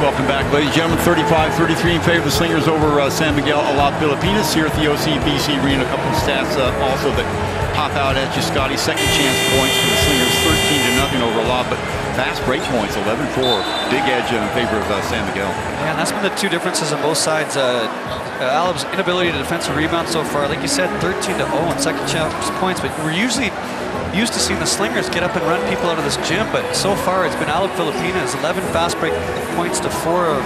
Welcome back, ladies and gentlemen. 35-33 in favor of the Slingers over San Miguel Alab Pilipinas here at the OCBC Arena. A couple of stats also that pop out at you, Scotty. Second chance points for the Slingers, 13-0 over Alab, but fast break points, 11-4. Big edge in favor of San Miguel. Yeah, and that's been the two differences on both sides. Alab's inability to defensive rebound so far, like you said, 13-0 on second chance points, but we're usually used to seeing the Slingers get up and run people out of this gym, but so far it's been Alab Pilipinas, 11 fast break points to 4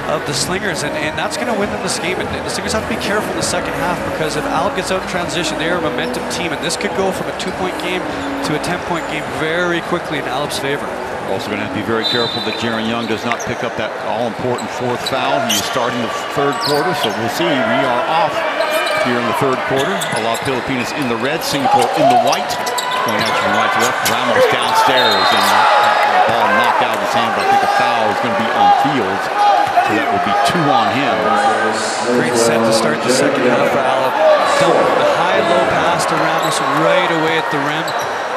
of the Slingers, and that's going to win them this game. And the Slingers have to be careful in the second half, because if Alab gets out in transition, they are a momentum team, and this could go from a 2-point game to a 10-point game very quickly in Alab's favor. Also going to have to be very careful that Jaron Young does not pick up that all-important fourth foul. He's starting the third quarter, so we'll see. We are off here in the third quarter. Alab Pilipinas in the red, Singapore in the white. Going out from right to left, Ramos downstairs, and the ball knocked out of his hand, but I think a foul is going to be on Fields, so that would be 2 on him. Great set to start the second half for Alab. Dumped the high-low pass to Ramos right away at the rim,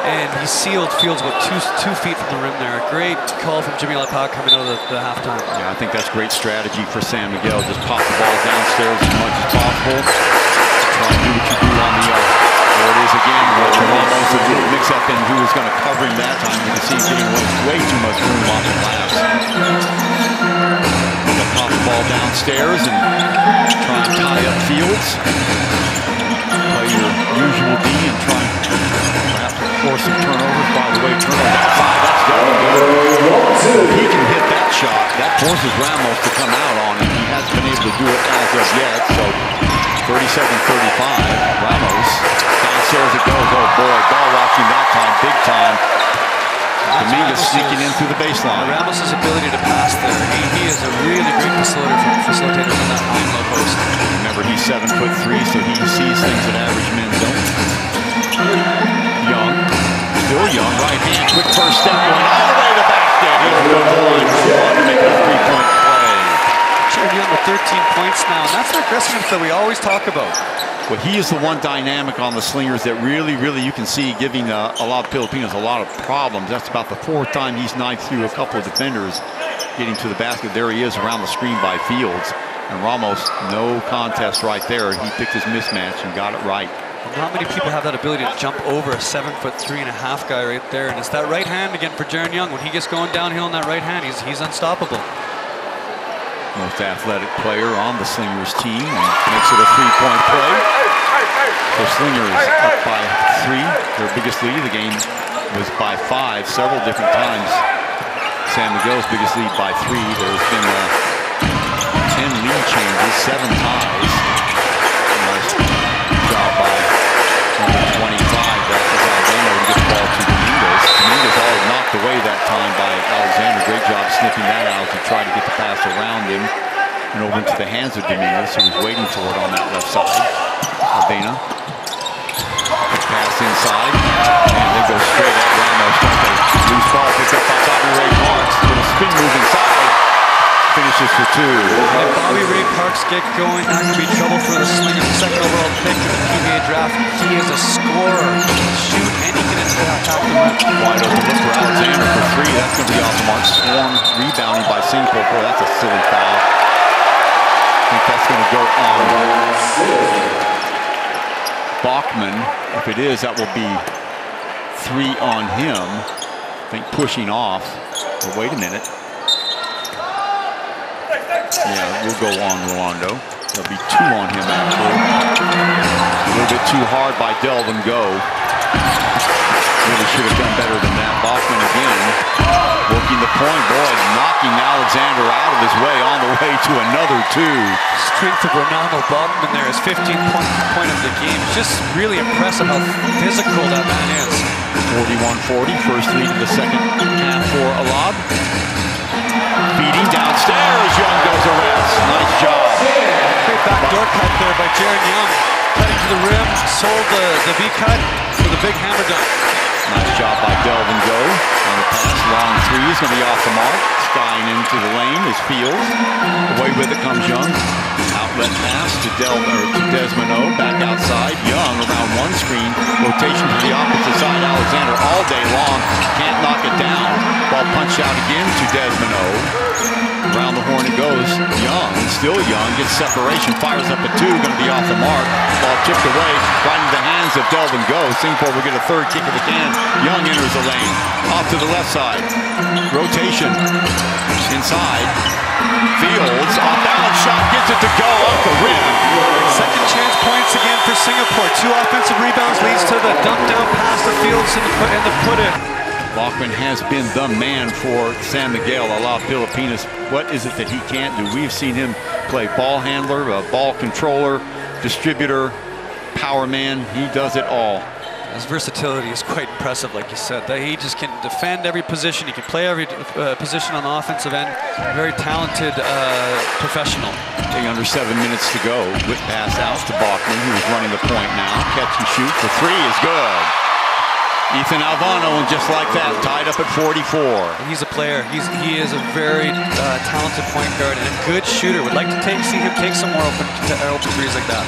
and he sealed Fields about two feet from the rim there. A great call from Miguel Alab coming out of the halftime. Yeah, I think that's great strategy for San Miguel. Just pop the ball downstairs as much as possible. Try and do what you do on the there it is again. Ramos, a little mix-up in who was going to cover him that time. You can see he's getting way too much room off the glass. They'll pop the ball downstairs and try and tie up Fields. Play your usual D and try and perhaps force some turnovers. By the way, turnover outside, that's definitely he can hit that shot. That forces Ramos to come out on him. He hasn't been able to do it as of yet, so 37-35, Ramos, downstairs it goes, oh boy, ball watching that time, big time. Dominguez sneaking in through the baseline. Ramos' ability to pass there, he is a really great facilitator from that high and low post. Remember, he's 7'3", so he sees things that average men don't. Young, still young, right hand, quick first step, going all the way to the basket. He'll go to the line to make a 3-point play. Young with 13 points now, and that's the aggressiveness that we always talk about. Well, he is the one dynamic on the Slingers that really you can see giving Alab Pilipinas a lot of problems. That's about the 4th time he's knifed through a couple of defenders getting to the basket. There he is around the screen by Fields. And Ramos, no contest right there. He picked his mismatch and got it right. Not many people have that ability to jump over a 7'3.5" guy right there. And it's that right hand again for Jaron Young. When he gets going downhill in that right hand, he's unstoppable. Most athletic player on the Slingers team, and makes it a 3-point play. So Slingers up by 3. Their biggest lead of the game was by 5 several different times. San Miguel's biggest lead by 3. There's been 10 lead changes, 7 ties. Nice job by number 25. That was Alexander to get the ball to Dominguez. Dominguez all knocked away that time by Alexander. Great job sniffing that out to try to get the pass around him and over into the hands of Dominguez, who was waiting for it on that left side. Avena. Pass inside, and they go straight at Ramos. Loose ball picked up by Bobby Ray Parks. Little spin move inside. Finishes for 2. If Bobby Ray Parks get going, that could be trouble for the Slingers. The 2nd overall pick in the PBA draft. He is a scorer. Shoot, and he can attack the rim. Wide open look for Alexander for 3. That's going to be off the mark. Swarm rebounding by Singapore. Boy, that's a silly foul. I think that's going to go on Bachman. If it is, that will be 3 on him. I think pushing off. But wait a minute. Yeah, we'll go on Rolando. There'll be 2 on him actually. A little bit too hard by Delvin Go. Really should have done better than that. Bachman again, working the point. Boy, knocking Alexander out of his way on the way to another 2. Strength of Ronaldo Bachman there. His 15th point of the game. Just really impressive how physical that man is. 41-40, first lead in the second half for Alab. Feeding downstairs, Young goes around. Nice job. Great backdoor cut there by Jaron Young. Cutting to the rim, sold the V-cut for the big hammer dunk. Nice job by Delvin Go on the pass. Long 3 is going to be off the mark. Skying into the lane is Fields. Away with it comes Young. Outlet pass to Desmond. Back outside. Young around one screen. Rotation to the opposite side. Alexander all day long. Can't knock it down. Ball punched out again to Desmond. Around still Young, gets separation, fires up a 2, going to be off the mark. Ball tipped away, right into the hands of Delvin Go. Singapore will get a third kick of the can. Young enters the lane, off to the left side. Rotation, inside. Fields, off balance shot, gets it to Go off the rim. Second chance points again for Singapore. 2 offensive rebounds leads to the dump down pass to Fields and the put in. Bachman has been the man for San Miguel Alab Pilipinas. What is it that he can't do? We've seen him play ball handler, ball controller, distributor, power man. He does it all. His versatility is quite impressive, like you said. That he just can defend every position. He can play every position on the offensive end. Very talented professional. Under 7 minutes to go. Whip pass out to Bachman, who is running the point now. Catch and shoot for 3 is good. Ethan Alvano, and just like that, tied up at 44. He's a player. He is a very talented point guard and a good shooter. Would like to see him take some more open threes like that.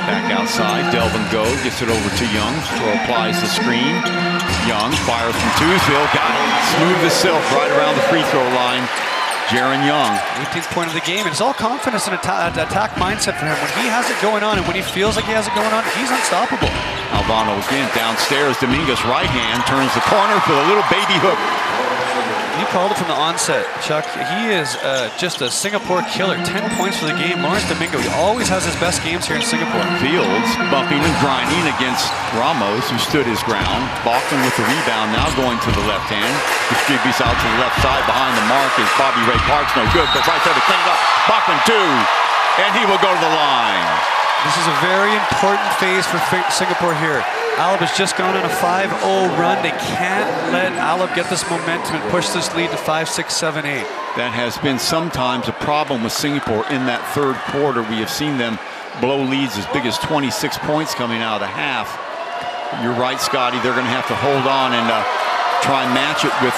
Back outside, Delvin Go gets it over to Young, who applies the screen. Young fires from 2, Phil got it. Smooth as silk right around the free throw line. Jaren Young. 18th point of the game, and it's all confidence and attack mindset for him. When he has it going on and when he feels like he has it going on, he's unstoppable. Alvano again downstairs. Dominguez right hand turns the corner for the little baby hook. You called it from the onset, Chuck. He is just a Singapore killer. 10 points for the game. Lawrence Domingo, he always has his best games here in Singapore. Fields bumping and grinding against Ramos, who stood his ground. Bachman with the rebound, now going to the left hand. Distributes out to the left side. Behind the mark is Bobby Ray Parks. No good, but right there to clean it up. Bachman 2, and he will go to the line. This is a very important phase for Singapore here. Alab has just gone on a 5-0 run. They can't let Alab get this momentum and push this lead to 5, 6, 7, 8. That has been sometimes a problem with Singapore in that third quarter. We have seen them blow leads as big as 26 points coming out of the half. You're right, Scotty. They're going to have to hold on and try and match it with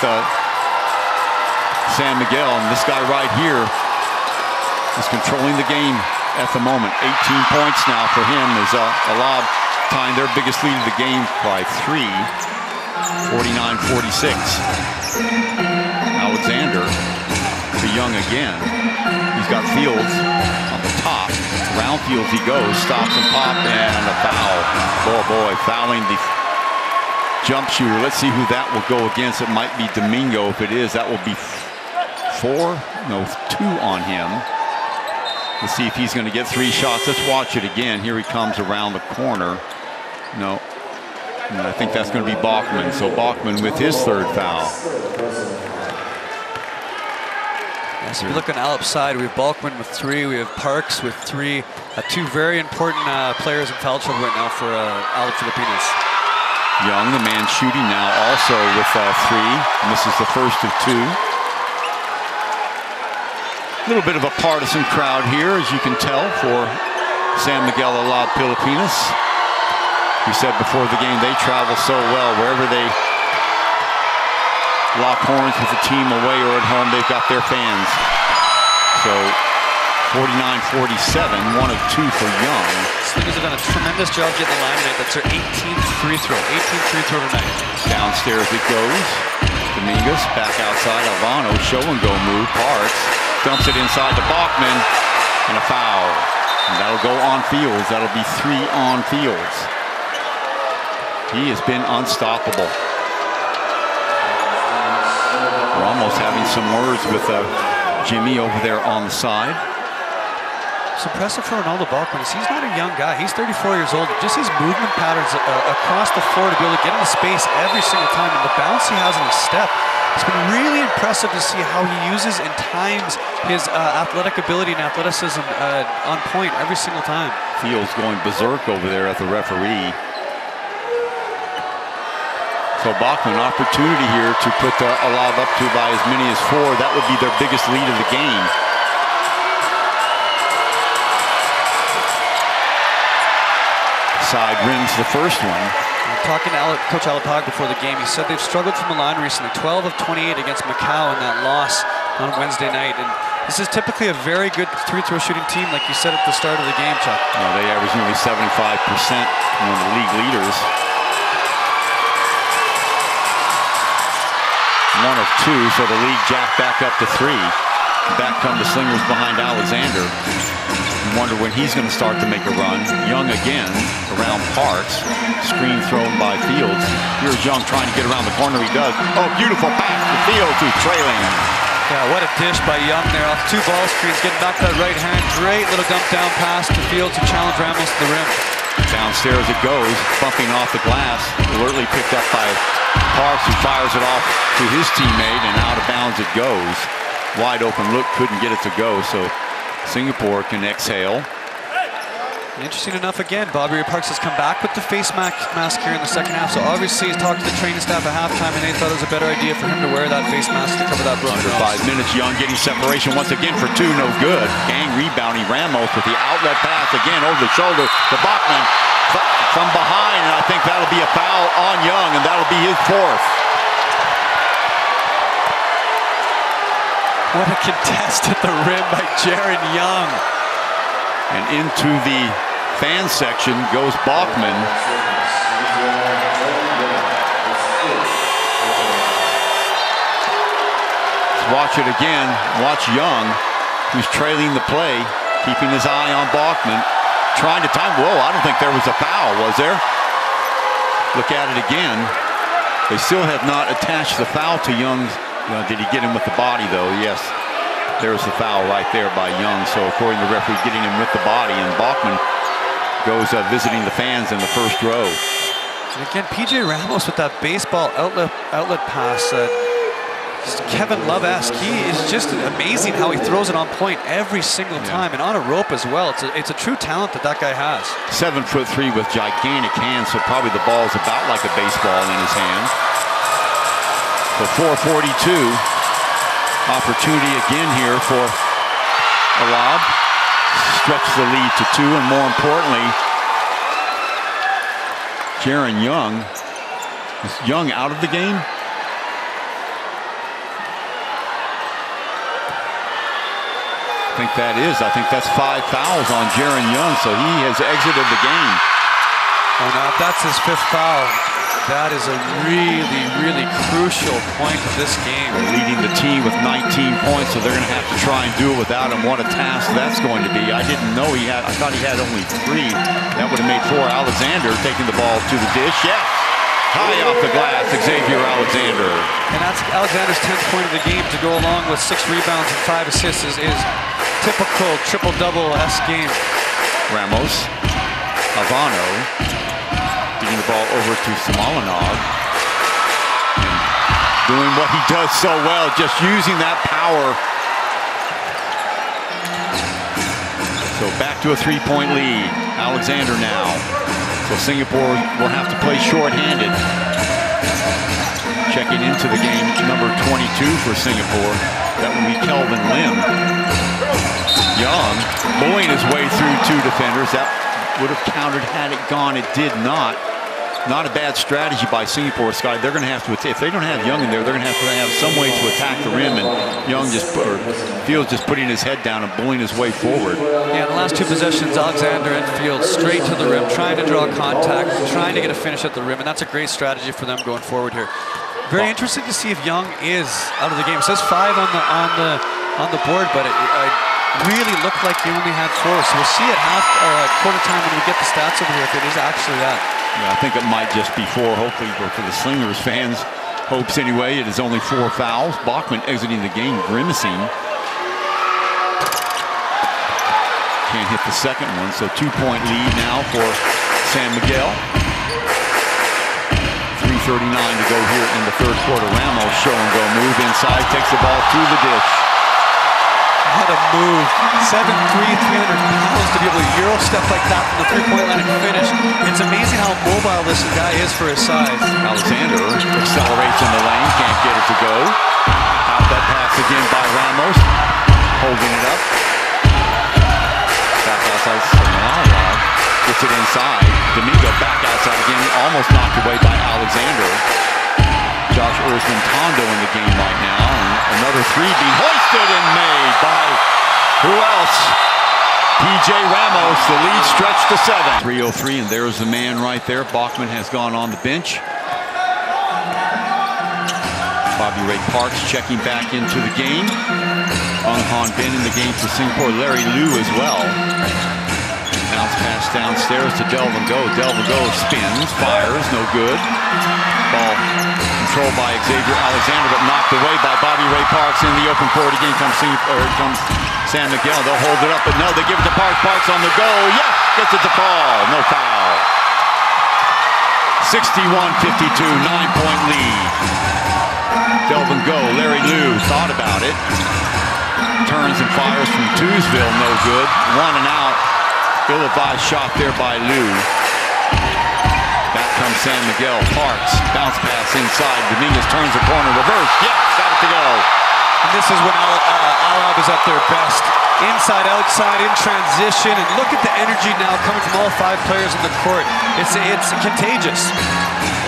San Miguel. And this guy right here is controlling the game at the moment. 18 points now for him as Alab tying their biggest lead of the game by 3, 49-46. Alexander to Young again. He's got Fields on the top. Round Fields he goes, stops and pop, and a foul. Oh boy, fouling the jump shooter. Let's see who that will go against. It might be Domingo. If it is, that will be 2 on him. Let's see if he's going to get 3 shots. Let's watch it again. Here he comes around the corner. No. And I think that's going to be Bachman. So Bachman with his 3rd foul. So we look on Alab's side. We have Bachman with 3. We have Parks with 3. 2 very important players in foul trouble right now for Alab Pilipinas. Young, the man shooting now, also with 3. Misses the first of 2. A little bit of a partisan crowd here, as you can tell, for San Miguel Alab Pilipinas. We said before the game they travel so well. Wherever they lock horns with the team away or at home, they've got their fans. So 49-47, 1 of 2 for Young. Slingers have done a tremendous job getting the line tonight. That's their 18th free throw. 18th free throw tonight. Downstairs it goes. Dominguez back outside. Alvano, show and go move. Parks dumps it inside to Bachman, and a foul. And that'll go on Fields. That'll be 3 on Fields. He has been unstoppable. We're almost having some words with Jimmy over there on the side. It's impressive for Ronaldo Bachman. He's not a young guy. He's 34 years old. Just his movement patterns across the floor to be able to get into space every single time, and the bounce he has in his step. It's been really impressive to see how he uses and times his athletic ability and athleticism on point every single time. Fields going berserk over there at the referee. So Bachman, opportunity here to put Alab up to by as many as 4. That would be their biggest lead of the game. Side rims the first one. Talking to Coach Alapag before the game, he said they've struggled from the line recently. 12 of 28 against Macau in that loss on Wednesday night. And this is typically a very good free throw shooting team, like you said at the start of the game, Chuck. They average nearly 75%, one of the league leaders. 1 of 2, so the league jacked back up to 3. Back come the Slingers behind Alexander. You wonder when he's going to start to make a run. Young again around Parks. Screen thrown by Fields. Here's Young trying to get around the corner. He does. Oh, beautiful pass to Fields, who's trailing. Yeah, what a dish by Young there off 2 ball screens. Getting back that right hand. Great little dump down pass to Fields to challenge Ramos to the rim. Downstairs it goes, bumping off the glass. Alertly picked up by Parks, who fires it off to his teammate, and out of bounds it goes. Wide open look, couldn't get it to go, so Singapore can exhale. Interesting enough, again, Bobby Ray Parks has come back with the face mask here in the second half, so obviously he's talked to the training staff at halftime, and they thought it was a better idea for him to wear that face mask to cover that broken Under 5 minutes, Young getting separation once again for 2, no good. Gang rebounding, Ramos with the outlet pass again over the shoulder to Bachman from behind, and I think that'll be a foul on Young, and that'll be his 4th. What a contest at the rim by Jaron Young. And into the fan section goes Bachman. Let's watch it again. Watch Young, who's trailing the play, keeping his eye on Bachman, trying to time. Whoa, I don't think there was a foul, was there? Look at it again. They still have not attached the foul to Young's. Did he get him with the body, though? Yes. There's the foul right there by Young. So according to the referee, getting him with the body, and Bachman goes visiting the fans in the first row. And again, PJ Ramos with that baseball outlet pass. Kevin Love-esque. He is just amazing how he throws it on point every single time, and on a rope as well. It's a true talent that guy has. 7'3" with gigantic hands, so probably the ball is about like a baseball in his hand. So 4:42. Opportunity again here for Alab. Stretch the lead to 2, and more importantly, Jaron Young. Is Young out of the game? I think that is. I think that's 5 fouls on Jaron Young, so he has exited the game. Oh, now if that's his 5th foul, that is a really, really crucial point of this game. They're leading the team with 19 points, so they're going to have to try and do it without him. What a task that's going to be. I didn't know he had, I thought he had only 3. That would have made 4. Alexander taking the ball to the dish. Yeah, high off the glass, Xavier Alexander. And that's Alexander's 10th point of the game to go along with 6 rebounds and 5 assists is typical triple-double-esque game. Ramos, Havano, getting the ball over to Smolinov, and doing what he does so well, just using that power. So back to a 3-point lead. Alexander now. So Singapore will have to play short-handed. Checking into the game, number 22 for Singapore. That would be Kelvin Lim. Young bullying his way through 2 defenders. That would have countered had it gone. It did not. Not a bad strategy by Singapore, Scott. They're going to have to, if they don't have Young in there, they're going to have some way to attack the rim, and Young Fields just putting his head down and bullying his way forward. Yeah, the last 2 possessions, Alexander and Fields straight to the rim, trying to draw contact, trying to get a finish at the rim, and that's a great strategy for them going forward here. Very interesting to see if Young is out of the game. It says 5 on the board, but it really looked like he only had 4. So we'll see at quarter time when we get the stats over here if it is actually that. Yeah, I think it might just be 4, hopefully, for the Slingers fans. Hopes anyway. It is only 4 fouls. Bachman exiting the game, grimacing. Can't hit the second one, so 2-point lead now for San Miguel. 3:39 to go here in the third quarter. Ramos show and go move inside, takes the ball to the dish. What a move. 7'3", 300 pounds to be able to Euro step like that from the 3-point line and finish. It's amazing how mobile this guy is for his size. Alexander accelerates in the lane, can't get it to go. Out that pass again by Ramos, holding it up. Back outside, Smolinov gets it inside. Domingo back outside again, almost knocked away by Alexander. Josh Tondo in the game right now, and another 3 being hoisted and made by who else? PJ Ramos. The lead stretched to 7. 3:03, and there's the man right there. Bachman has gone on the bench. Bobby Ray Parks checking back into the game. Han been in the game for Singapore. Larry Liu as well. Bounce pass downstairs to Delvin Go. Delvin Go spins, fires, no good. Ball controlled by Xavier Alexander, but knocked away by Bobby Ray Parks in the open court. Again comes San Miguel. They'll hold it up, but no, they give it to Parks. Parks on the go. Yeah, gets it to fall. No foul. 61-52, 9-point lead. Delvin Go. Larry Liu thought about it. Turns and fires from Twosville, no good. 1 and out. Ill-advised shot there by Liu. Back comes San Miguel. Parks, bounce pass inside. Dominguez turns the corner, reverse. Yeah, got it to go. And this is when Alab is at their best. Inside, outside, in transition. And look at the energy now coming from all 5 players on the court. It's contagious.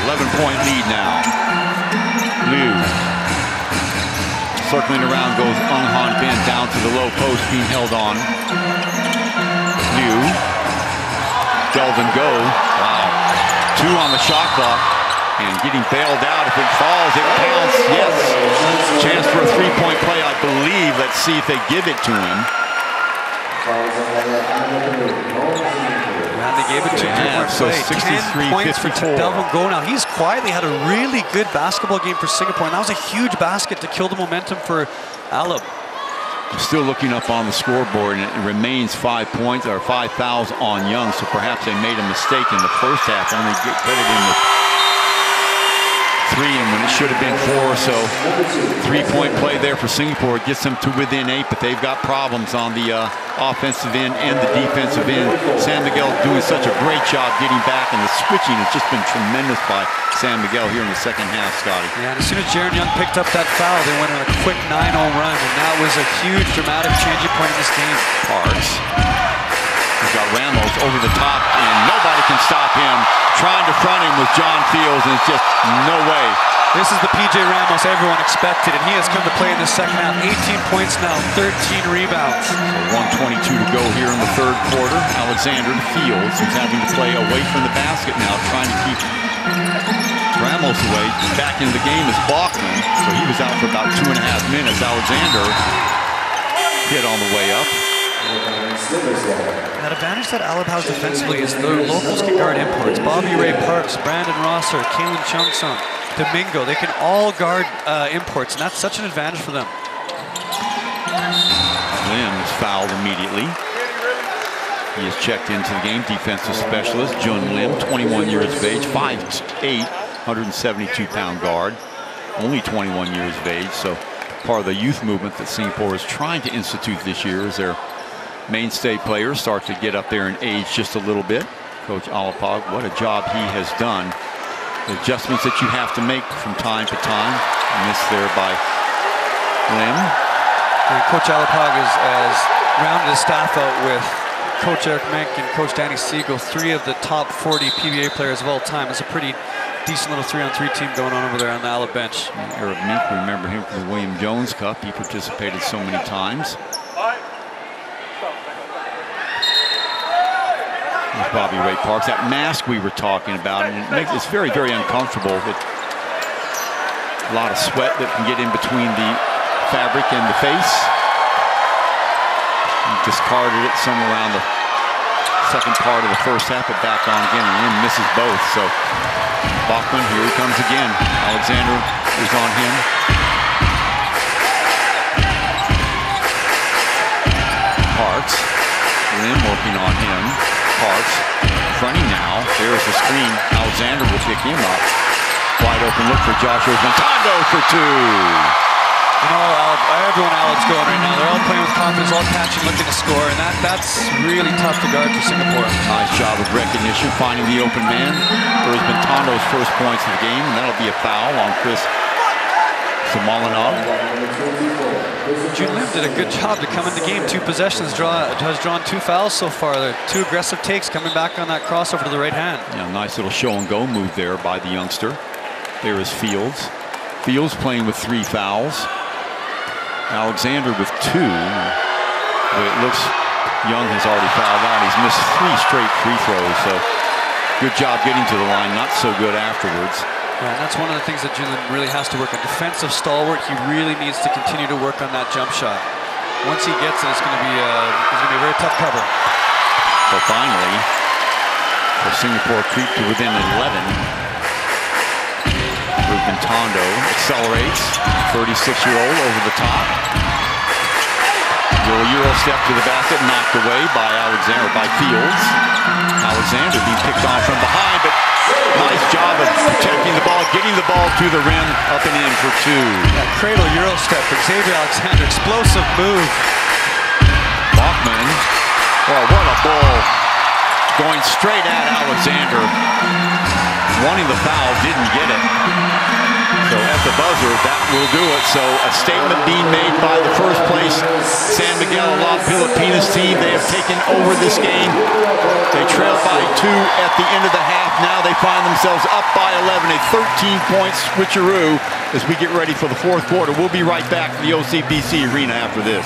11-point lead now. Liu. Circling around goes Han Bin down to the low post, being held on. Liu. Delvin Go. Wow. 2 on the shot clock. And getting bailed out. If it falls, it counts. Yes. Chance for a 3-point play, I believe. Let's see if they give it to him. And they gave it to him. So 63, 10 points 54. for Delvin Go. Now, he's quietly had a really good basketball game for Singapore. And that was a huge basket to kill the momentum for Alab. I'm still looking up on the scoreboard, and it remains 5 points or 5 fouls on Young. So perhaps they made a mistake in the first half. Only get credit in the 3, and when it should have been 4. So 3-point play there for Singapore. It gets them to within 8, but they've got problems on the offensive end and the defensive end. San Miguel doing such a great job getting back, and the switching has just been tremendous by San Miguel here in the second half, Scotty. Yeah, and as soon as Jaron Young picked up that foul, they went on a quick 9-0 run, and that was a huge dramatic changing point in this game. Parks. He's got Ramos over the top, and nobody can stop him. Trying to front him with John Fields, and it's just no way. This is the P.J. Ramos everyone expected, and he has come to play in the second half. 18 points now, 13 rebounds. So 1:22 to go here in the third quarter. Alexander to Fields, who's having to play away from the basket now, trying to keep Ramos away. Back in the game is Bachman, so he was out for about 2.5 minutes. Alexander hit on the way up. That advantage that Alab has defensively is the locals can guard imports. Bobby Ray Parks, Brandon Rosser, Kalen Chung-Sung, Domingo, they can all guard imports, and that's such an advantage for them. Lim is fouled immediately. He is checked into the game. Defensive specialist, Jun Lim, 21 years of age, 5'8", 172-pound guard, only 21 years of age. So part of the youth movement that Singapore is trying to institute this year is their mainstay players start to get up there in age just a little bit. Coach Alapag, what a job he has done. The adjustments that you have to make from time to time. Missed there by Lim. And Coach Alapag has rounded his staff out with Coach Eric Menk and Coach Danny Siegel, 3 of the top 40 PBA players of all time. It's a pretty decent little 3-on-3 team going on over there on the Alab bench. Eric Menk, remember him from the William Jones Cup. He participated so many times. Bobby Ray Parks, that mask we were talking about, and it's very, very uncomfortable with a lot of sweat that can get in between the fabric and the face. He discarded it somewhere around the second part of the first half, but back on again, and Lim misses both. So Bachman, here he comes again. Alexander is on him. Parks, Lim working on him. Parks, fronting now. There's the screen. Alexander will pick him up. Wide open look for Joshua Montando for 2. You know, everyone Alab's going right now. They're all playing with confidence, all catching, looking to score, and that's really tough to guard for Singapore. Nice job of recognition, finding the open man. There's Montando's first points of the game, and that'll be a foul on Chris Samalanov. Jun Lim did a good job to come in the game. 2 possessions, has drawn 2 fouls so far. They're 2 aggressive takes coming back on that crossover to the right hand. Yeah, nice little show and go move there by the youngster. There is Fields. Fields playing with 3 fouls. Alexander with 2. But it looks Young has already fouled out. He's missed 3 straight free throws. So good job getting to the line. Not so good afterwards. Yeah, and that's one of the things that Jun Lim really has to work on. Defensive stalwart, he really needs to continue to work on that jump shot. once he gets it, it's going to be a very tough cover. So finally, Singapore creep to within 11. Ruben Tondo accelerates, 36-year-old over the top. Euro step to the basket, knocked away by Alexander, by Fields. Alexander being picked on from behind, but nice job of protecting the ball, getting the ball to the rim, up and in for two. That cradle Euro step for Xavier Alexander, explosive move. Bachman, well, what a ball. Going straight at Alexander. Wanting the foul, didn't get it. So at the buzzer, that will do it. So a statement being made by the first place San Miguel Alab Pilipinas team. They have taken over this game. They trailed by 2 at the end of the half. Now they find themselves up by 11, a 13-point switcheroo as we get ready for the fourth quarter. We'll be right back to the OCBC Arena after this.